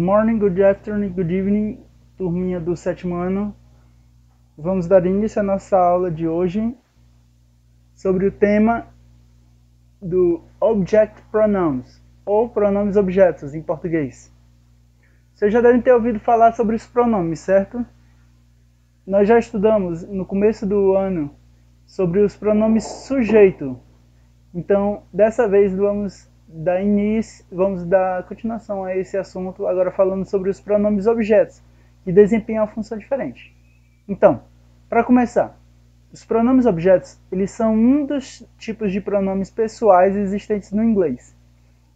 morning, good afternoon, good evening, turminha do sétimo ano. Vamos dar início à nossa aula de hoje sobre o tema do Object Pronouns, ou pronomes objetos em português. Vocês já devem ter ouvido falar sobre os pronomes, certo? Nós já estudamos no começo do ano sobre os pronomes sujeito. Então, dessa vez vamos dar continuação a esse assunto, agora falando sobre os pronomes objetos, que desempenham uma função diferente. Então, para começar, os pronomes objetos, eles são um dos tipos de pronomes pessoais existentes no inglês.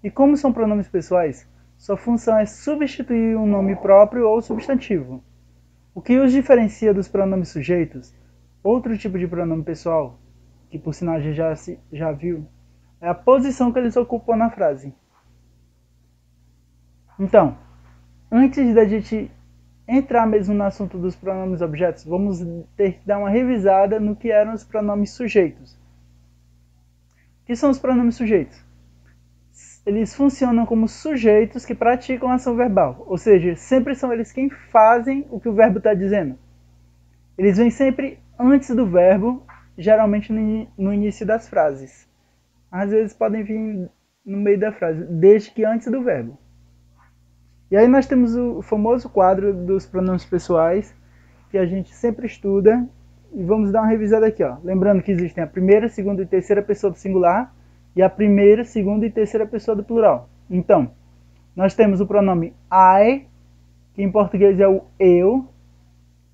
E como são pronomes pessoais, sua função é substituir um nome próprio ou substantivo. O que os diferencia dos pronomes sujeitos, outro tipo de pronome pessoal, que por sinal a gente já viu, é a posição que eles ocupam na frase. Então, antes da gente entrar mesmo no assunto dos pronomes objetos, vamos ter que dar uma revisada no que eram os pronomes sujeitos. O que são os pronomes sujeitos? Eles funcionam como sujeitos que praticam ação verbal, ou seja, sempre são eles quem fazem o que o verbo está dizendo. Eles vêm sempre antes do verbo, geralmente no início das frases. Às vezes podem vir no meio da frase, desde que antes do verbo. E aí nós temos o famoso quadro dos pronomes pessoais, que a gente sempre estuda, e vamos dar uma revisada aqui, ó. Lembrando que existem a primeira, segunda e terceira pessoa do singular, e a primeira, segunda e terceira pessoa do plural. Então, nós temos o pronome I, que em português é o eu,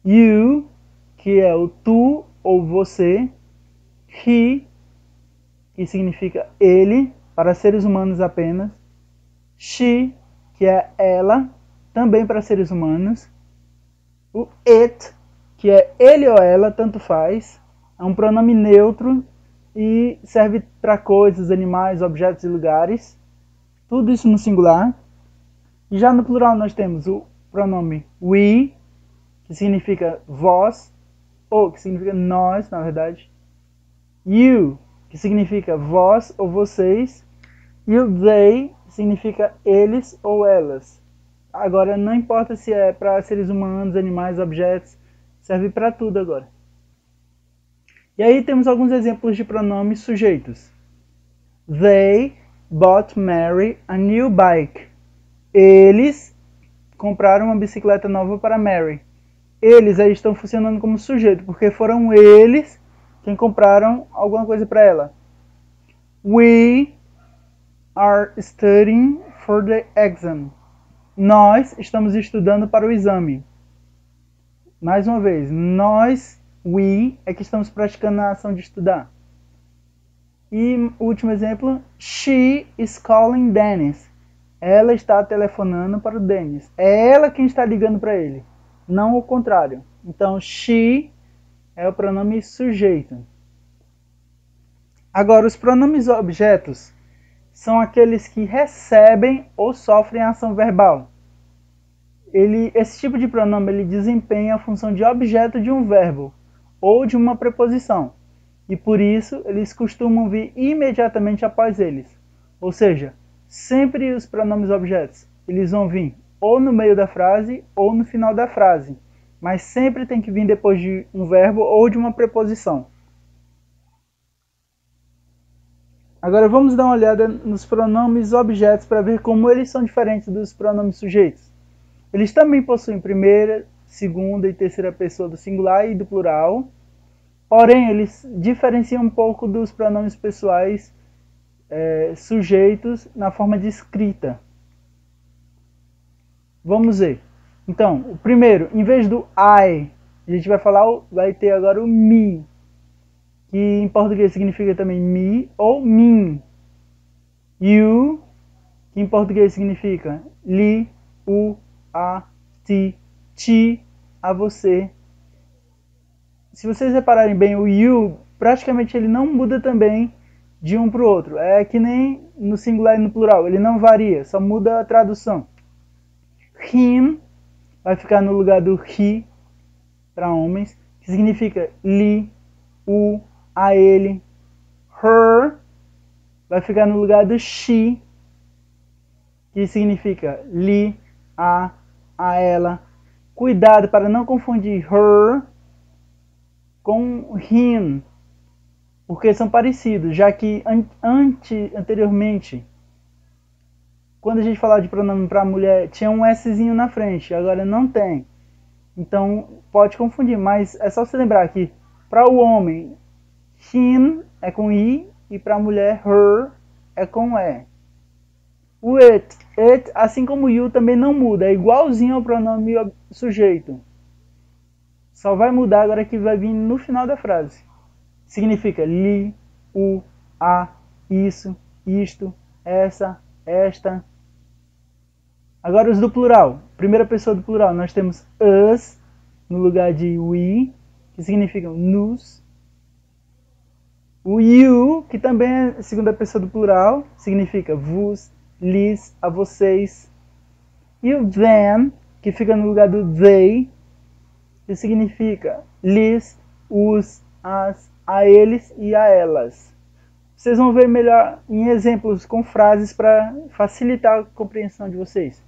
you, que é o tu ou você, he, que significa ele, para seres humanos apenas, she, que é ela, também para seres humanos, o it, que é ele ou ela, tanto faz, é um pronome neutro e serve para coisas, animais, objetos e lugares, tudo isso no singular. E já no plural nós temos o pronome we, que significa vós, ou que significa nós, na verdade, you, que significa vós ou vocês, e o they significa eles ou elas. Agora, não importa se é para seres humanos, animais, objetos, serve para tudo agora. E aí temos alguns exemplos de pronomes sujeitos. They bought Mary a new bike. Eles compraram uma bicicleta nova para Mary. Eles aí estão funcionando como sujeito, porque foram eles quem compraram alguma coisa para ela. We are studying for the exam. Nós estamos estudando para o exame. Mais uma vez, nós, we, é que estamos praticando a ação de estudar. E o último exemplo, she is calling Dennis. Ela está telefonando para o Dennis. É ela quem está ligando para ele, não o contrário. Então, she é o pronome sujeito. Agora, os pronomes objetos são aqueles que recebem ou sofrem ação verbal. Esse tipo de pronome ele desempenha a função de objeto de um verbo ou de uma preposição. E por isso, eles costumam vir imediatamente após eles. Ou seja, sempre os pronomes objetos, eles vão vir ou no meio da frase ou no final da frase. Mas sempre tem que vir depois de um verbo ou de uma preposição. Agora vamos dar uma olhada nos pronomes objetos para ver como eles são diferentes dos pronomes sujeitos. Eles também possuem primeira, segunda e terceira pessoa do singular e do plural, porém eles diferenciam um pouco dos pronomes pessoais sujeitos na forma de escrita. Vamos ver. Então, o primeiro, em vez do I, a gente vai ter agora o me, que em português significa também me ou mim. You, que em português significa lhe, o, a, ti, a você. Se vocês repararem bem, o you, praticamente ele não muda também de um para o outro. É que nem no singular e no plural, ele não varia, só muda a tradução. Him vai ficar no lugar do he, para homens, que significa lhe, o, a ele. Her vai ficar no lugar do she, que significa lhe, a ela. Cuidado para não confundir her com him, porque são parecidos, já que anteriormente, quando a gente falava de pronome para mulher, tinha um Szinho na frente, agora não tem. Então pode confundir, mas é só você lembrar que para o homem, him é com I e para a mulher, her é com E. O it, assim como o you, também não muda, é igualzinho ao pronome sujeito. Só vai mudar agora que vai vir no final da frase. Significa li, o, a, isso, isto, essa, esta. Agora os do plural. Primeira pessoa do plural, nós temos us no lugar de we, que significam nos. O you, que também é segunda pessoa do plural, significa vos, lhes, a vocês. E o them, que fica no lugar do they, que significa lhes, os, as, a eles e a elas. Vocês vão ver melhor em exemplos com frases para facilitar a compreensão de vocês.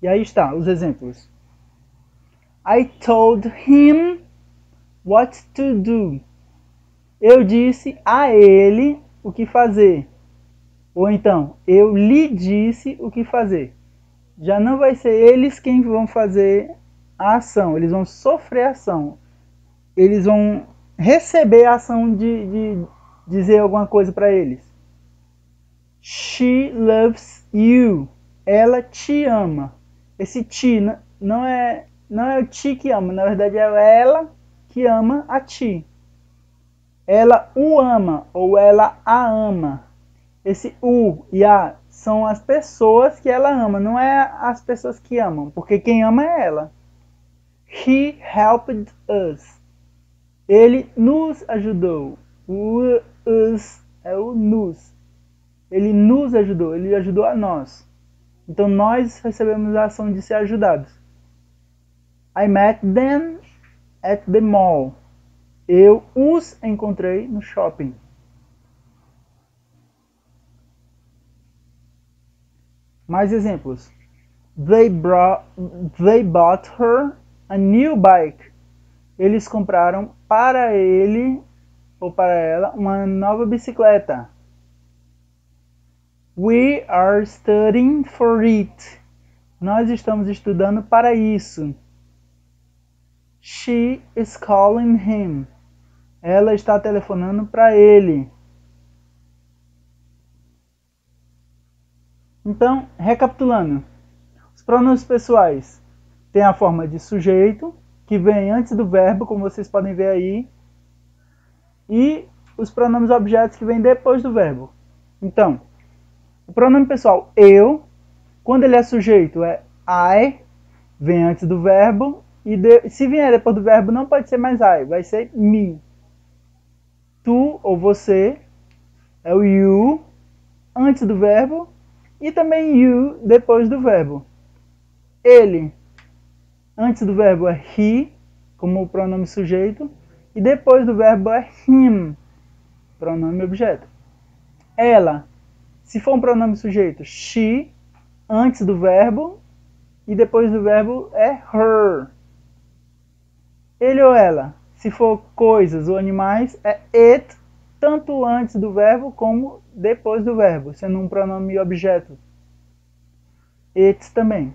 E aí está, os exemplos. I told him what to do. Eu disse a ele o que fazer. Ou então, eu lhe disse o que fazer. Já não vai ser eles quem vão fazer a ação, eles vão sofrer a ação. Eles vão receber a ação de dizer alguma coisa para eles. She loves you. Ela te ama. Esse ti não é o ti que ama, na verdade é ela que ama a ti. Ela o ama ou ela a ama. Esse u e a são as pessoas que ela ama, não é as pessoas que amam, porque quem ama é ela. He helped us. Ele nos ajudou. O us é o nos. Ele nos ajudou, ele ajudou a nós. Então nós recebemos a ação de ser ajudados. I met them at the mall. Eu os encontrei no shopping. Mais exemplos. They bought her a new bike. Eles compraram para ele ou para ela uma nova bicicleta. We are studying for it. Nós estamos estudando para isso. She is calling him. Ela está telefonando para ele. Então, recapitulando. Os pronomes pessoais têm a forma de sujeito, que vem antes do verbo, como vocês podem ver aí. E os pronomes objetos que vêm depois do verbo. Então, o pronome pessoal eu, quando ele é sujeito, é I, vem antes do verbo. E se vier depois do verbo, não pode ser mais I, vai ser me. Tu ou você é o you, antes do verbo. E também you, depois do verbo. Ele, antes do verbo é he, como pronome sujeito. E depois do verbo é him, pronome objeto. Ela, se for um pronome sujeito, she, antes do verbo. E depois do verbo é her. Ele ou ela, se for coisas ou animais, é it, tanto antes do verbo como depois do verbo, sendo um pronome objeto. It também.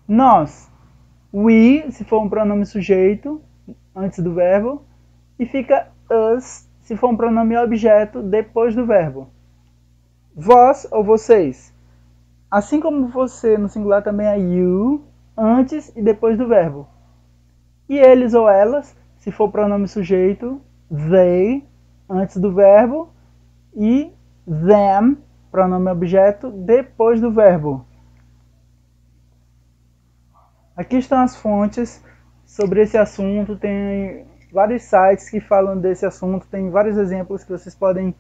Nós, we, se for um pronome sujeito, antes do verbo, e fica us, se for um pronome objeto, depois do verbo. Vós ou vocês. Assim como você, no singular também é you, antes e depois do verbo. E eles ou elas, se for pronome sujeito, they, antes do verbo, e them, pronome objeto, depois do verbo. Aqui estão as fontes sobre esse assunto, tem vários sites que falam desse assunto, tem vários exemplos que vocês podem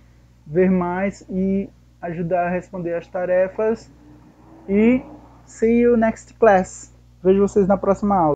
ver mais e ajudar a responder as tarefas. E see you next class. Vejo vocês na próxima aula.